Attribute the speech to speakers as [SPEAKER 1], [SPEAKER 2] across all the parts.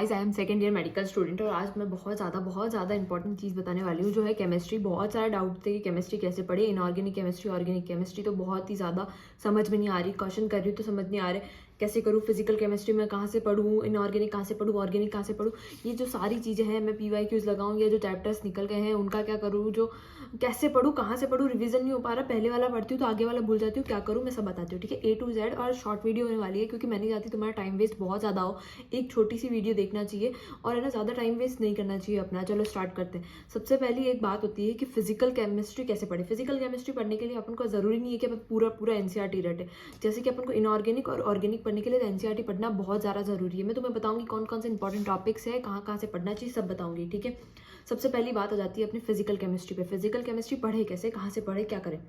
[SPEAKER 1] Guys, I am second year medical student और आज मैं बहुत ज़्यादा इंपॉर्टेंट चीज़ बताने वाली हूँ जो है केमिस्ट्री। बहुत सारे डाउट थे कि केमिस्ट्री कैसे पढ़े, इनऑर्गेनिक केमिस्ट्री, ऑर्गेनिक केमिस्ट्री तो बहुत ही ज़्यादा समझ में नहीं आ रही। क्वेश्चन कर रही हूँ तो समझ नहीं आ रहे कैसे करूँ, फिजिकल केमिस्ट्री में कहाँ से पढ़ूँ, इनऑर्गेनिक कहाँ से पढ़ूँ, ऑर्गेनिक कहाँ से पढ़ूँ। ये जो सारी चीज़ें हैं मैं PYQs लगाऊँ या जो चैप्टर्स निकल गए हैं उनका क्या करूँ, जो कैसे पढ़ूँ, कहाँ से पढ़ूँ, रिवीजन नहीं हो पा रहा। पहले वाला पढ़ती हूँ तो आगे वाला भूल जाती हूँ, क्या करूँ मैं सब बताती हूँ। ठीक है, A to Z और शॉर्ट वीडियो होने वाली है क्योंकि मैं नहीं चाहती तुम्हारा टाइम वेस्ट बहुत ज़्यादा हो। एक छोटी सी वीडियो देखना चाहिए और है ना, ज़्यादा टाइम वेस्ट नहीं करना चाहिए अपना। चलो स्टार्ट करते हैं। सबसे पहली एक बात होती है कि फिजिकल केमिस्ट्री कैसे पढ़े। फिजिकल केमिस्ट्री पढ़ने के लिए अपन को ज़रूरी नहीं है कि अपन पूरा NCERT रटे। जैसे कि अपन को इनऑर्गेनिक और ऑर्गेनिक पढ़ने के लिए NCERT पढ़ना बहुत ज़्यादा ज़रूरी है। मैं तुम्हें बताऊंगी कौन कौन से इंपॉर्टेंट टॉपिक्स है, कहाँ कहाँ से पढ़ना चाहिए, सब बताऊंगी। ठीक है, सबसे पहली बात हो जाती है अपनी फिजिकल केमिस्ट्री पे। फिजिकल केमिस्ट्री पढ़े कैसे, कहाँ से पढ़े, क्या करें।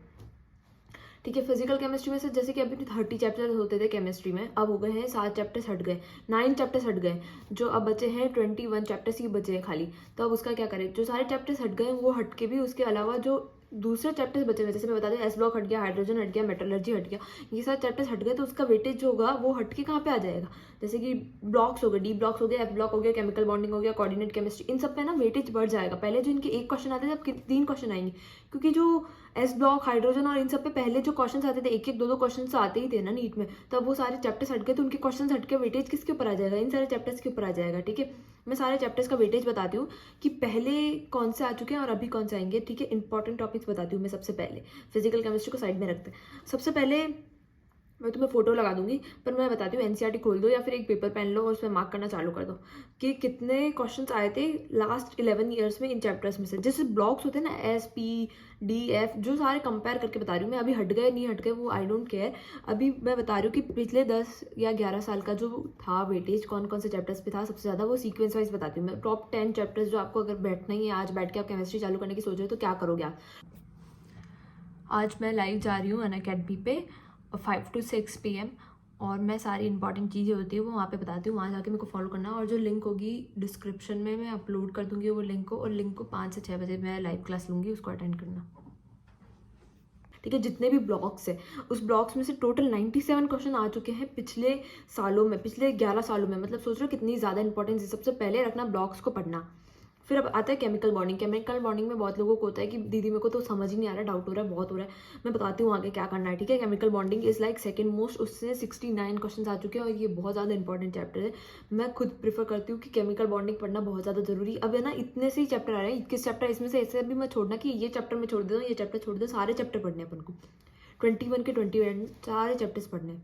[SPEAKER 1] ठीक है, फिजिकल केमिस्ट्री में से जैसे कि अभी 30 चैप्टर्स होते थे केमिस्ट्री में, अब हो गए हैं 7 चैप्टर्स हट गए, 9 चैप्टर्स हट गए, जो अब बचे हैं 21 चैप्टर्स ही बचे हैं खाली। तो अब उसका क्या करें, जो सारे चैप्टर्स हट गए वो हट के भी उसके अलावा जो दूसरे चैप्टर्स बचे हुए, जैसे मैं बता दूं S ब्लॉक हट गया, हाइड्रोजन हट गया, मेटलर्जी हट गया, ये सारे चैप्टर्स हट गए, तो उसका वेटेज जो होगा वो हट के कहाँ पे आ जाएगा। जैसे कि ब्लॉक्स हो गए, D ब्लॉक्स हो गया, F ब्लॉक हो गया, केमिकल बॉन्डिंग हो गया, कोऑर्डिनेट केमिस्ट्री, इन सब पे ना वेटेज बढ़ जाएगा। पहले जो इनके एक क्वेश्चन आते थे अब 3 क्वेश्चन आएंगे, क्योंकि जो S ब्लॉक, हाइड्रोजन और इन सब पे पहले जो क्वेश्चन आते थे, एक एक दो क्वेश्चन तो आते ही थे ना नीट में, तब वो सारे चैप्टर्स हट गए, तो उनके क्वेश्चन हट के वेटेज किसके ऊपर आ जाएगा, इन सारे चैप्टर्स के ऊपर आ जाएगा। ठीक है, मैं सारे चैप्टर्स का वेटेज बताती हूँ कि पहले कौन से आ चुके हैं और अभी कौन से आएंगे। ठीक है, इंपॉर्टेंट टॉपिक्स बताती हूँ मैं। सबसे पहले फिजिकल केमिस्ट्री को साइड में रखते हैं। सबसे पहले मैं तुम्हें फोटो लगा दूंगी, पर मैं बताती हूँ NCERT खोल दो या फिर एक पेपर पेन लो और उसमें मार्क करना चालू कर दो कि कितने क्वेश्चंस आए थे लास्ट 11 ईयर्स में इन चैप्टर्स में से। जैसे ब्लॉक्स होते हैं ना, S P D F, जो सारे कंपेयर करके बता रही हूँ मैं। अभी हट गए नहीं हट गए वो आई डोंट केयर, अभी मैं बता रही हूँ कि पिछले 10 या 11 साल का जो था वेटेज, कौन कौन से चैप्टर्स पे था सबसे ज़्यादा, वो सीक्वेंस वाइज बताती हूँ मैं। टॉप 10 चैप्टर्स जो आपको अगर बैठना ही है, आज बैठ के आप केमिस्ट्री चालू करने की सोच रहे हो तो क्या करोगे आप। आज मैं लाइव जा रही हूँ अनअकैडमी पे 5 to 6 PM और मैं सारी इंपॉर्टेंट चीज़ें होती है वो वहाँ पे बताती हूँ। वहाँ जाके मेरे को फॉलो करना, और जो लिंक होगी डिस्क्रिप्शन में मैं अपलोड कर दूँगी वो लिंक को, और लिंक को 5 से 6 बजे मैं लाइव क्लास लूँगी, उसको अटेंड करना। ठीक है, जितने भी ब्लॉक्स है उस ब्लॉक्स में से टोटल 97 क्वेश्चन आ चुके हैं पिछले सालों में, पिछले 11 सालों में। मतलब सोच रहे हो कितनी ज़्यादा इंपॉर्टेंस है। सबसे पहले रखना ब्लॉक्स को पढ़ना। फिर अब आता है केमिकल बॉन्डिंग। केमिकल बॉन्डिंग में बहुत लोगों को होता है कि दीदी मेरे को तो समझ ही नहीं आ रहा, डाउट हो रहा है, बहुत हो रहा है। मैं बताती हूँ आगे क्या करना है। ठीक है, chemical bonding is like second most, उससे 69 क्वेश्चन आ चुके हैं और ये बहुत ज़्यादा इंपॉर्टेंट चैप्टर है। मैं खुद प्रीफर करती हूँ कि केमिकल बॉन्डिंग पढ़ना बहुत ज़्यादा जरूरी। अब है ना, इतने से ही चैप्टर आ रहे हैं, 21 चैप्टर, इसमें से ऐसे भी मत छोड़ना कि ये चैप्टर में छोड़ दो, ये चैप्टर छोड़ दो, सारे चैप्टर पढ़ने अपन को। 21 के 21 सारे चैप्टर्स पढ़ने।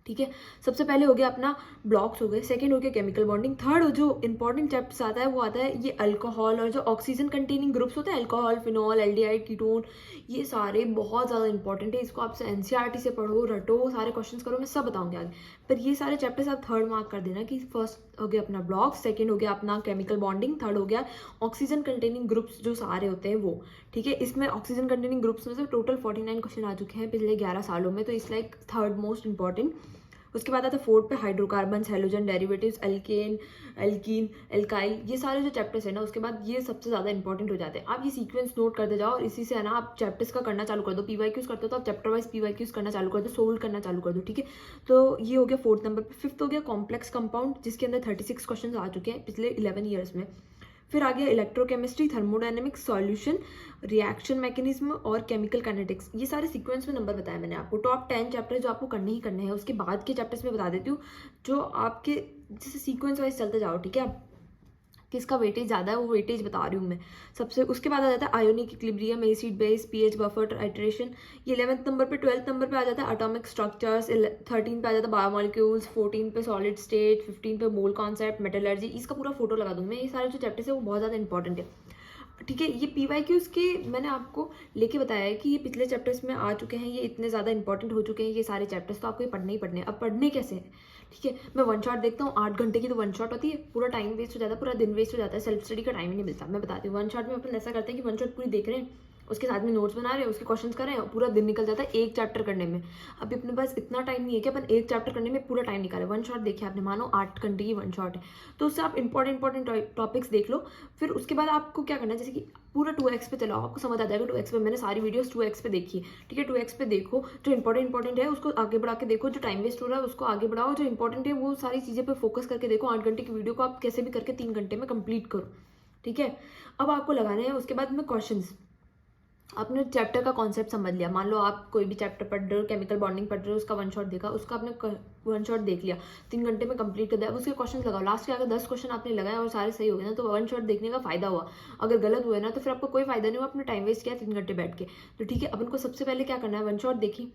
[SPEAKER 1] ठीक है, सबसे पहले हो गया अपना ब्लॉक्स हो गए, सेकंड हो गया केमिकल बॉन्डिंग, थर्ड जो इंपॉर्टेंट चैप्टर्स आता है वो आता है ये अल्कोहल और जो ऑक्सीजन कंटेनिंग ग्रुप्स होते हैं, अल्कोहल, फिनॉल, एल्डिहाइड, कीटोन, ये सारे बहुत ज़्यादा इंपॉर्टेंट है। इसको आप NCERT से पढ़ो, रटो, सारे क्वेश्चंस करो, मैं सब बताऊंगी आगे। पर ये सारे चैप्टर्स आप थर्ड मार्क कर देना कि फर्स्ट हो गया अपना ब्लॉक, सेकेंड हो गया अपना केमिकल बॉन्डिंग, थर्ड हो गया ऑक्सीजन कंटेनिंग ग्रुप्स जो सारे होते हैं वो। ठीक है, इसमें ऑक्सीजन कंटेनिंग ग्रुप्स में से टोटल 49 क्वेश्चन आ चुके हैं पिछले 11 सालों में, तो इस लाइक थर्ड मोस्ट इंपॉर्टेंट। उसके बाद आता है फोर्थ पे hydrocarbon, halogen derivatives, alkane, alkene, alkyl, ये सारे जो चैप्टर्स है ना, उसके बाद ये सबसे ज़्यादा इंपॉर्टेंट हो जाते हैं। आप ये सीक्वेंस नोट करते जाओ और इसी से है ना आप चैप्टर्स का करना चालू कर दो। PYQs करते हो तो आप चैप्टर वाइज PYQs करना चालू कर दो, सोल्व करना चालू कर दो। ठीक है, तो ये हो गया फोर्थ नंबर पे। फिफ्थ हो गया कॉम्प्लेक्स कंपाउंड, जिसके अंदर 36 क्वेश्चन आ चुके हैं पिछले 11 ईयर्स में। फिर आ गया electrochemistry, thermodynamics, solution, reaction mechanism और केमिकल काइनेटिक्स। ये सारे सीक्वेंस में नंबर बताया मैंने आपको। टॉप 10 चैप्टर जो आपको करने ही करने हैं, उसके बाद के चैप्टर्स में बता देती हूँ जो आपके जैसे सीक्वेंस वाइज चलते जाओ। ठीक है, किसका वेटेज ज़्यादा है वो वेटेज बता रही हूँ मैं। सबसे उसके बाद आ जाता है ionic equilibrium, acid base, pH buffer, titration, ये 11th नंबर पे। 12th नंबर पे आ जाता है एटॉमिक स्ट्रक्चर्स, 13 पे आ जाता है बायोमोलिक्यूल्स, 14 पे सॉलिड स्टेट, 15 पे मोल कॉन्सेप्ट, मेटलर्जी। इसका पूरा फोटो लगा दूँ मैं। ये सारे जो चैप्टर्स है वो बहुत ज़्यादा इंपॉर्टेंट है। ठीक है, ये PYQs के मैंने आपको लेके बताया है कि ये पिछले चैप्टर्स में आ चुके हैं, ये इतने ज़्यादा इंपॉर्टेंट हो चुके हैं ये सारे चैप्टर्स, तो आपको ये पढ़ने ही पढ़ने हैं। अब पढ़ने कैसे हैं, ठीक है, मैं वन शॉट देखता हूँ, 8 घंटे की तो वन शॉट होती है, पूरा टाइम वेस्ट हो जाता है, पूरा दिन वेस्ट हो जाता है, सेल्फ स्टडी का टाइम ही नहीं मिलता। मैं बताती हूँ वन शॉट में अपन ऐसा करते हैं कि वन शॉट पूरी देख रहे हैं, उसके साथ में नोट्स बना रहे हैं, उसके क्वेश्चंस कर रहे हैं, पूरा दिन निकल जाता है एक चैप्टर करने में। अभी अपने पास इतना टाइम नहीं है कि अपन एक चैप्टर करने में पूरा टाइम निकाले। वन शॉट देखिए आपने, मानो 8 घंटे की वन शॉट है, तो उससे आप इंपॉर्टेंट टॉपिक्स देख लो। फिर उसके बाद आपको क्या करना है, जैसे कि पूरा 2x पे चलाओ, आपको समझ आ जाएगा 2x पे। मैंने सारी वीडियोस 2x पे देखी है, ठीक है। 2x पे देखो, जो इंपॉर्टेंट है उसको आगे बढ़ा के देखो, जो टाइम वेस्ट हो रहा है उसको आगे बढ़ाओ, जो इंपॉर्टेंट है वो सारी चीज़ें पे फोकस करके देखो। 8 घंटे की वीडियो को आप कैसे भी करके 3 घंटे में कंप्लीट करो, ठीक है। अब आपको लगाना है उसके बाद में क्वेश्चंस। आपने चैप्टर का कॉन्सेप्ट समझ लिया, मान लो आप कोई भी चैप्टर पढ़ रहे हो, केमिकल बॉन्डिंग पढ़ रहे हो, उसका वन शॉट देखा, उसका आपने वन शॉट देख लिया, 3 घंटे में कंप्लीट कर दिया। अब उसके क्वेश्चन लगाओ, लास्ट के अगर 10 क्वेश्चन आपने लगाए और सारे सही हो गए ना, तो वन शॉट देखने का फायदा हुआ। अगर गलत हुआ ना तो फिर आपको कोई फायदा नहीं हुआ, आपने टाइम वेस्ट किया 3 घंटे बैठ के। तो ठीक है, अपन को सबसे पहले क्या करना है, वन शॉट देखी,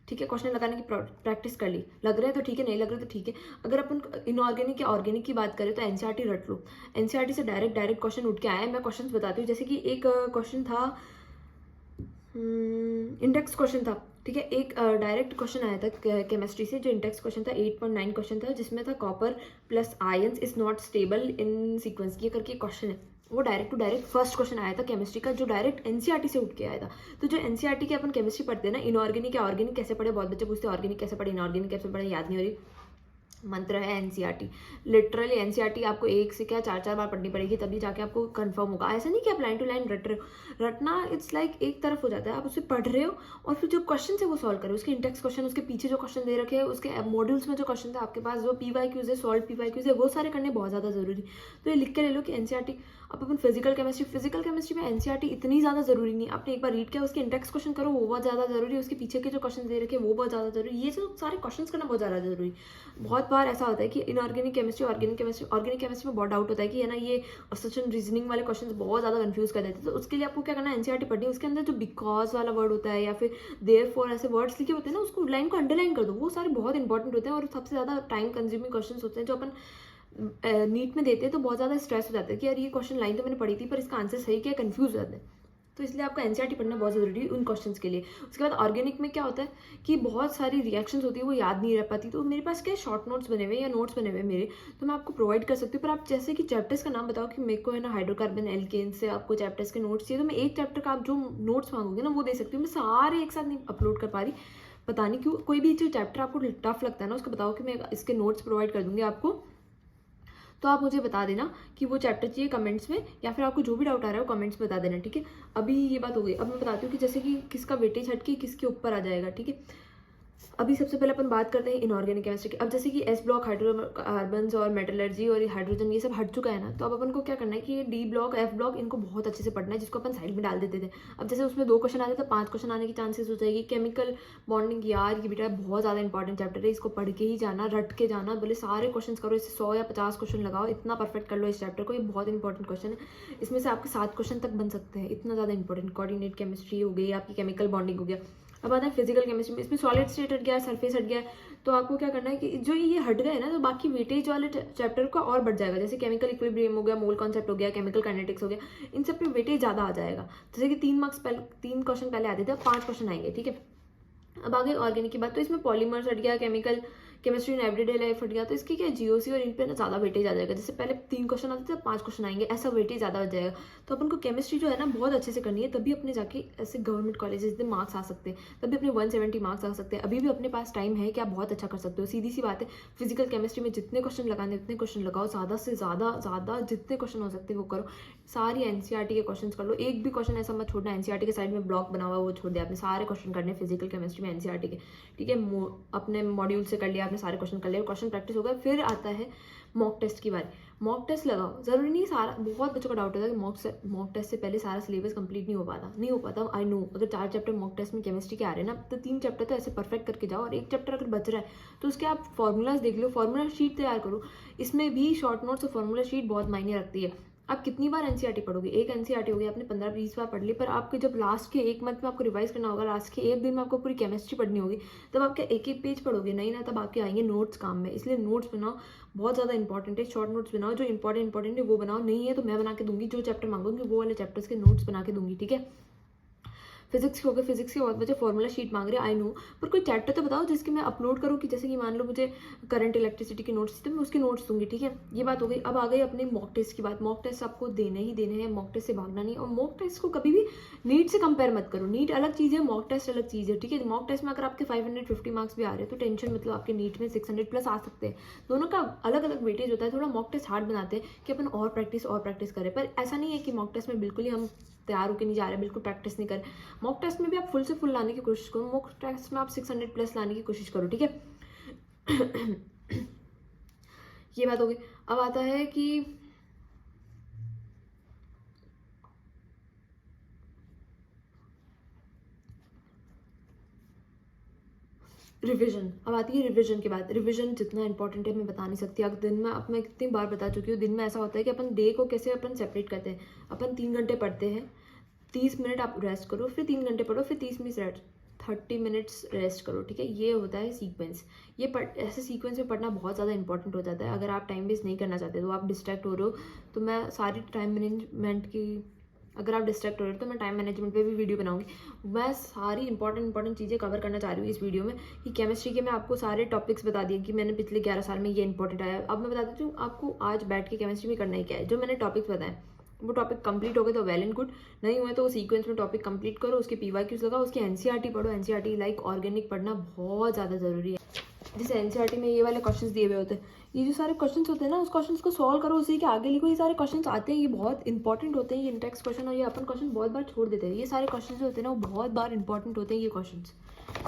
[SPEAKER 1] ठीक है, क्वेश्चन लगाने की प्रैक्टिस कर ली, लग रहा है तो ठीक है, नहीं लग रहा तो ठीक है। अगर अपन इनऑर्गेनिक या ऑर्गेनिक की बात करें तो एनसीईआरटी रट लो। एनसीईआरटी से डायरेक्ट क्वेश्चन उठ के आए हैं। मैं क्वेश्चन बताती हूँ, जैसे कि एक क्वेश्चन था, इंडेक्स क्वेश्चन था, ठीक है। एक डायरेक्ट क्वेश्चन आया था केमिस्ट्री से, जो इंडेक्स क्वेश्चन था 8.9 क्वेश्चन था, जिसमें था copper plus ions is not stable in sequence, ये करके क्वेश्चन है। वो direct to direct first question आया था केमिस्ट्री का, जो डायरेक्ट एनसीईआरटी से उठ के आया था। तो जो एनसीईआरटी के अपन केमिस्ट्री पढ़ते हैं ना, इनऑर्गेनिक या ऑर्गेनिक कैसे पढ़े, बहुत बच्चे पूछते हैं ऑर्गेनिक कैसे पढ़े, इनऑर्गेनिक कैसे पढ़े, याद नहीं हो रही। मंत्र है एनसीईआरटी, लिटरली एनसीईआरटी आपको एक से क्या 4 बार पढ़नी पड़ेगी, तभी जाके आपको कंफर्म होगा। ऐसा नहीं कि आप लाइन टू लाइन रट रहे हो, रटना इट्स लाइक एक तरफ हो जाता है, आप उसे पढ़ रहे हो और फिर जो क्वेश्चन है वो सॉल्व करो। उसके इंडेक्स क्वेश्चन, उसके पीछे जो क्वेश्चन दे रखे हैं, उसके मॉड्यूल्स में जो क्वेश्चन है आपके पास, जो पीवाईक्यूज है, सॉल्व पीवाईक्यूज है, वो सारे करने बहुत ज़्यादा जरूरी। तो ये लिख के ले लो कि एनसीईआरटी। अब अपन फिजिकल केमिस्ट्री में एनसीईआरटी इतनी ज़्यादा जरूरी नहीं, आपने एक बार रीड किया, उसके इंडेक्स क्वेश्चन करो, वो बहुत ज़्यादा जरूरी है। उसके पीछे के जो क्वेश्चन दे रखे हैं वो बहुत ज़्यादा जरूरी, ये जो सारे क्वेश्चन करना बहुत ज़्यादा जरूरी। बहुत बार ऐसा होता है कि इनऑर्गेनिक केमिस्ट्री, ऑर्गेनिक केमिस्ट्री में बहुत डाउट होता है कि है ना, ये असोसिएशन रीजनिंग वाले क्वेश्चन बहुत ज़्यादा कंफ्यूज कर देते हैं। तो उसके लिए आपको क्या करना है, एनसीईआरटी पढ़नी है। उसके अंदर जो बिकॉज वाला वर्ड होता है या फिर देयरफॉर, ऐसे वर्ड्स लिखे होते हैं ना, उसको लाइन को अंडरलाइन कर दो, वो सारे बहुत इंपॉर्टेंट होते हैं और सबसे ज़्यादा टाइम कंज्यूमिंग क्वेश्चन होते हैं जो अपन नीट में देते हैं। तो बहुत ज़्यादा स्ट्रेस हो जाता है कि यार ये क्वेश्चन लाइन तो मैंने पढ़ी थी पर इसका आंसर सही क्या, कंफ्यूज हो जाते हैं। तो इसलिए आपको एनसीईआरटी पढ़ना बहुत ज़रूरी है उन क्वेश्चंस के लिए। उसके बाद ऑर्गेनिक में क्या होता है कि बहुत सारी रिएक्शंस होती है, वो याद नहीं रह पाती। तो मेरे पास क्या शॉर्ट नोट्स बने हुए या नोट्स बने हुए मेरे, तो मैं आपको प्रोवाइड कर सकती हूँ। पर आप जैसे कि चैप्टर्स का नाम बताओ कि मेरे को है ना हाइड्रोकार्बन एल्केन से आपको चैप्टर्स के नोट्स चाहिए, तो मैं एक चैप्टर का आप जो नोट्स मांगोगे ना वो दे सकती हूँ। मैं सारे एक साथ नहीं अपलोड कर पा रही, पता नहीं क्यों। कोई भी जो चैप्टर आपको टफ लगता है ना, उसको बताओ कि मैं इसके नोट्स प्रोवाइड कर दूंगी आपको, तो आप मुझे बता देना कि वो चैप्टर चाहिए कमेंट्स में, या फिर आपको जो भी डाउट आ रहा है वो कमेंट्स में बता देना, ठीक है। अभी ये बात हो गई। अब मैं बताती हूँ कि जैसे कि किसका वेटेज हट के किसके ऊपर आ जाएगा, ठीक है। अभी सबसे पहले अपन बात करते हैं इनऑर्गेनिक केमिस्ट्री की। अब जैसे कि एस ब्लॉक हाइड्रोकार्बन्स और मेटलर्जी और हाइड्रोजन ये सब हट चुका है ना, तो अब अपन को क्या करना है कि ये डी ब्लॉक, एफ ब्लॉक, इनको बहुत अच्छे से पढ़ना है, जिसको अपन साइड में डाल देते थे। अब जैसे उसमें 2 क्वेश्चन आते थे, 5 क्वेश्चन आने की चांसेस हो जाएगी। केमिकल बॉन्डिंग, यार ये बेटा बहुत ज़्यादा इंपॉर्टेंट चैप्टर है, इसको पढ़ के ही जाना, रट के जाना, बोले सारे क्वेश्चन करो, इससे 100 या 50 क्वेश्चन लगाओ, इतना परफेक्ट कर लो इस चैप्टर को। ये बहुत इंपॉर्टेंट क्वेश्चन है, इसमें से आपके 7 क्वेश्चन तक बन सकते हैं, इतना ज़्यादा इंपॉर्टेंट। कोऑर्डिनेट केमिस्ट्री हो गई, आपकी केमिकल बॉन्डिंग हो गया। अब आता है फिजिकल केमिस्ट्री में, इसमें सॉलिड स्टेट हट गया, सरफेस हट गया। तो आपको क्या करना है कि जो ये हट गए ना, तो बाकी वेटेज वाले चैप्टर का और बढ़ जाएगा। जैसे केमिकल इक्विलिब्रियम हो गया, मोल कॉन्सेप्ट हो गया, केमिकल काइनेटिक्स हो गया, इन सब पे वेटेज ज़्यादा आ जाएगा। जैसे कि 3 क्वेश्चन पहले आते थे, 5 क्वेश्चन आएंगे, ठीक है। अब आगे ऑर्गेनिक की बात, तो इसमें पॉलीमर्स हट गया, chemical chemistry in everyday life हट गया। तो इसकी क्या जीओसी और इन पे ना ज़्यादा वेटेज आ जाएगा। जैसे पहले 3 क्वेश्चन आते थे, 5 क्वेश्चन आएंगे, ऐसा वेटेज ज़्यादा हो जाएगा। तो अपन को केमिस्ट्री जो है ना बहुत अच्छे से करनी है, तभी अपने जाके ऐसे गवर्नमेंट कॉलेजेस में मार्क्स आ सकते हैं, तभी अपने 170 मार्क्स आ सकते हैं। अभी भी अपने पास टाइम है कि आप बहुत अच्छा कर सकते हो। सीधी सी बात है, फिजिकल केमिस्ट्री में जितने क्वेश्चन लगाने उतने क्वेश्चन लगाओ, ज़्यादा से ज़्यादा जितने क्वेश्चन हो सकते हैं वो करो। सारी एनसीईआरटी के क्वेश्चन कर लो, एक भी क्वेश्चन ऐसा मत छोड़ना एनसीईआरटी के साइड में ब्लॉक बना हुआ वो छोड़ दिया आपने, सारे क्वेश्चन करने फिजिकल केमिस्ट्री में एनसीईआरटी के, ठीक है। अपने मॉड्यूल से कर लिया आपने, सारे क्वेश्चन कर लिया, क्वेश्चन प्रैक्टिस हो गया। फिर आता है मॉक टेस्ट की बारी। मॉक टेस्ट लगाओ, जरूरी नहीं सारा, बहुत बच्चों का डाउट होता है कि मॉक टेस्ट से पहले सारा सिलेबस कंप्लीट नहीं हो पाता। आई नो, अगर 4 चैप्टर मॉक टेस्ट में केमिस्ट्री के आ रहे हैं ना, तो 3 चैप्टर तो ऐसे परफेक्ट करके जाओ, और एक चैप्टर अगर बच रहा है तो उसके आप फॉर्मूलाज देख लो, फॉर्मूला शीट तैयार करो। इसमें भी शॉर्ट नोट्स और फॉर्मूला शीट बहुत मायने रखती है। आप कितनी बार एनसीईआरटी पढ़ोगे, एक एनसीईआरटी होगी आपने 15-20 बार पढ़ ली, पर आपके जब लास्ट के 1 मंथ में आपको रिवाइज करना होगा, लास्ट के 1 दिन में आपको पूरी केमिस्ट्री पढ़नी होगी, तब आपके एक पेज पढ़ोगे नहीं ना, तब आपके आएंगे नोट्स काम में। इसलिए नोट्स बनाओ, बहुत ज़्यादा इंपॉर्टेंट है। शॉर्ट नोट्स बनाओ, जो इंपॉर्टेंट है वो बनाओ, नहीं है तो मैं बना के दूंगी, जो चैप्टर मांगूंगी वो वाले चैप्टर्स के नोट्स बना के दूंगी, ठीक है। फिजिक्स के हो गए, फिजिक्स के बहुत बच्चे फॉर्मूला शीट मांग रहे हैं, आई नो, पर कोई चैप्टर तो बताओ जिसके मैं अपलोड करूँ कि जैसे कि मान लो मुझे करंट इलेक्ट्रिसिटी के नोट्स थे, मैं उसके नोट्स दूंगी, ठीक है। ये बात हो गई। अब आ गई अपने मॉक टेस्ट की बात। मॉक टेस्ट आपको देने ही देने हैं, मॉक टेस्ट से भागना नहीं। और मॉक टेस्ट को कभी भी नीट से कंपेयर मत करो। नीट अलग चीज़ है, मॉक टेस्ट अलग चीज़ है, ठीक है। मॉक टेस्ट में अगर आपके 550 मार्क्स भी आ रहे हैं तो टेंशन, मतलब आपके नीट में 600 प्लस आ सकते हैं। दोनों का अलग अलग वेटेज होता है। थोड़ा मॉक टेस्ट हार्ड बनाते हैं कि अपन और प्रैक्टिस करें, पर ऐसा नहीं है कि मॉक टेस्ट में बिल्कुल ही हम तैयार होकर नहीं जा रहे, बिल्कुल प्रैक्टिस नहीं कर। मॉक टेस्ट में भी आप फुल से फुल लाने की कोशिश करो। मॉक टेस्ट में आप 600 प्लस लाने की कोशिश करो, ठीक है। ये बात हो गई। अब आता है कि रिवीजन। अब आती है रिवीजन के बाद। रिवीजन जितना इंपॉर्टेंट है मैं बता नहीं सकती। अगर दिन में, अब मैं कितनी बार बता चुकी हूँ, दिन में ऐसा होता है कि अपन डे को कैसे अपन सेपरेट करते हैं। अपन 3 घंटे पढ़ते हैं, 30 मिनट आप रेस्ट करो, फिर 3 घंटे पढ़ो, फिर 30 मिनट रेस्ट, 30 मिनट्स रेस्ट करो, ठीक है। ये होता है सीक्वेंस। ये ऐसे सीक्वेंस में पढ़ना बहुत ज़्यादा इंपॉर्टेंट हो जाता है। अगर आप टाइम वेस्ट नहीं करना चाहते तो आप डिस्ट्रैक्ट हो रहे हो, तो मैं सारी टाइम मैनेजमेंट की, अगर आप डिस्ट्रैक्ट हो रहे हो तो मैं टाइम मैनेजमेंट पे भी वीडियो बनाऊंगी। मैं सारी इंपॉर्टेंट चीज़ें कवर करना चाह रही हूँ इस वीडियो में, कि केमिस्ट्री के मैं आपको सारे टॉपिक्स बता दिए कि मैंने पिछले 11 साल में ये इंपॉर्टेंट आया। अब मैं बता देती हूँ आपको आज बैठ के केमिस्ट्री में करना ही क्या है। जो मैंने टॉपिक्स बताए वो टॉपिक कंप्लीट हो गए तो वेल एंड गुड, नहीं हुए तो वो सीक्वेंस में टॉपिक कंप्लीट करो, उसके PYQs लगाओ, उसके NCERT पढ़ो। NCERT लाइक ऑर्गेनिक पढ़ना बहुत ज़्यादा ज़रूरी है। जैसे NCERT में ये वाले क्वेश्चंस दिए हुए होते हैं, ये जो सारे क्वेश्चंस होते हैं ना, उस क्वेश्चंस को सॉल्व करो, उसी के आगे लिखो। ये सारे क्वेश्चंस आते हैं, ये बहुत इंपॉर्टेंट होते हैं, ये इंटेक्स क्वेश्चन, और ये अपन क्वेश्चन बहुत बार छोड़ देते हैं। ये सारे क्वेश्चन जो होते हैं ना वो बहुत बार इंपॉर्टेंट होते हैं ये क्वेश्चन,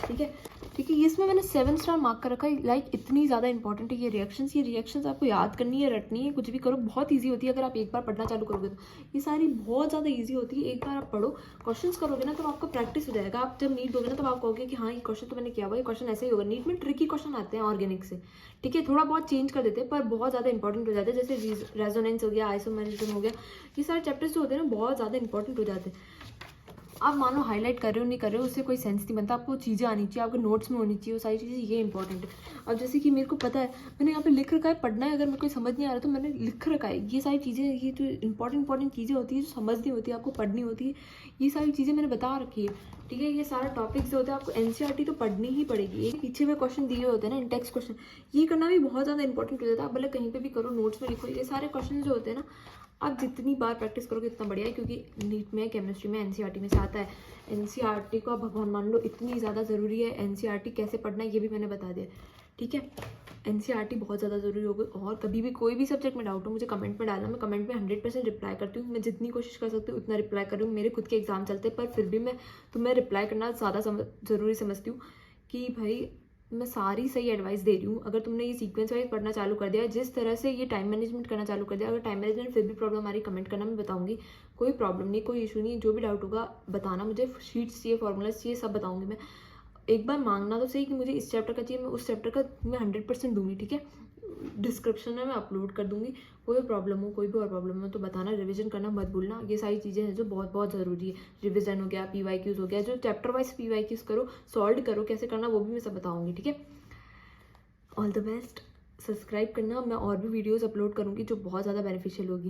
[SPEAKER 1] ठीक है। ठीक है, इसमें मैंने 7 स्टार मार्क कर रखा है, लाइक इतनी ज़्यादा इंपॉर्टेंट है ये रिएक्शंस आपको याद करनी है, रटनी है, कुछ भी करो, बहुत ईजी होती है अगर आप एक बार पढ़ना चालू करोगे तो। ये सारी बहुत ज़्यादा ईजी होती है, एक बार आप पढ़ो, क्वेश्चंस करोगे ना तो आपको प्रैक्टिस हो जाएगा। आप जब नीट दोगे ना तो आप कहोगे कि हाँ ये क्वेश्चन तो मैंने किया हुआ, ये क्वेश्चन ऐसे ही होगा। नीट में ट्रिकी क्वेश्चन आते हैं ऑर्गेनिक से, ठीक है, थोड़ा बहुत चेंज कर देते हैं पर बहुत ज़्यादा इंपॉर्टेंट हो जाते हैं। जैसे रेजोनेंस हो गया, आइसोमेरिज्म हो गया, ये सारे चैप्टर्स जो होते हैं ना बहुत ज़्यादा इंपॉर्टेंट हो जाते हैं। आप मानो हाईलाइट कर रहे हो नहीं कर रहे हो उससे कोई सेंस नहीं बनता। आपको चीज़ें आनी चाहिए, आपके नोट्स में होनी चाहिए वो सारी चीज़ें, ये इंपॉर्टेंट है। अब जैसे कि मेरे को पता है, मैंने यहाँ पे लिख रखा है पढ़ना है, अगर मेरे को समझ नहीं आ रहा तो मैंने लिख रखा है। ये सारी चीज़ें, ये जो इंपॉर्टेंट चीज़ें होती है जो समझनी होती है, आपको पढ़नी होती है, ये सारी चीज़ें मैंने बता रखी है, ठीक है। ये सारा टॉपिक्स जो होते हैं आपको NCERT तो पढ़नी ही पड़ेगी। ये पीछे में क्वेश्चन दिए होते हैं ना, इंटेक्स क्वेश्चन, ये करना भी बहुत ज़्यादा इंपॉर्टेंट हो जाता है। आप भले कहीं पे भी करो, नोट्स में लिखो, ये सारे क्वेश्चन जो होते हैं ना आप जितनी बार प्रैक्टिस करोगे इतना बढ़िया है, क्योंकि नीट में, केमिस्ट्री में NCERT में से आता है। NCERT को आप भगवान मान लो, इतनी ज़्यादा ज़रूरी है। NCERT कैसे पढ़ना है ये भी मैंने बता दिया, ठीक है। NCERT बहुत ज़्यादा ज़रूरी होगी। और कभी भी कोई भी सब्जेक्ट में डाउट हो मुझे कमेंट में डालना, मैं कमेंट में 100% रिप्लाई करती हूँ। मैं जितनी कोशिश कर सकती हूँ उतना रिप्लाई कर रही हूँ। मेरे खुद के एग्जाम चलते हैं पर फिर भी मैं रिप्लाई करना ज़्यादा ज़रूरी समझती हूँ, कि भाई मैं सारी सही एडवाइस दे रही हूँ। अगर तुमने ये सीक्वेंस वाइज पढ़ना चालू कर दिया, जिस तरह से ये टाइम मैनेजमेंट करना चालू कर दिया, अगर टाइम मैनेजमेंट फिर भी प्रॉब्लम आ रही कमेंट करना, मैं बताऊंगी, कोई प्रॉब्लम नहीं, कोई इशू नहीं। जो भी डाउट होगा बताना, मुझे शीट्स चाहिए, फॉर्मूलाज चाहिए, सब बताऊंगी मैं। एक बार मांगना तो सही कि मुझे इस चैप्टर का चाहिए, मैं उस चैप्टर का मैं 100% दूंगी, ठीक है। डिस्क्रिप्शन में मैं अपलोड कर दूंगी। कोई प्रॉब्लम हो, कोई भी और प्रॉब्लम हो तो बताना। रिवीजन करना मत भूलना। ये सारी चीज़ें हैं जो बहुत बहुत ज़रूरी है। रिवीजन हो गया, PYQs हो गया, जो चैप्टर वाइज PYQs करो, सॉल्व करो, कैसे करना वो भी मैं सब बताऊंगी, ठीक है। All the best. सब्सक्राइब करना, मैं और भी वीडियोस अपलोड करूँगी जो बहुत ज़्यादा बेनिफिशियल होगी।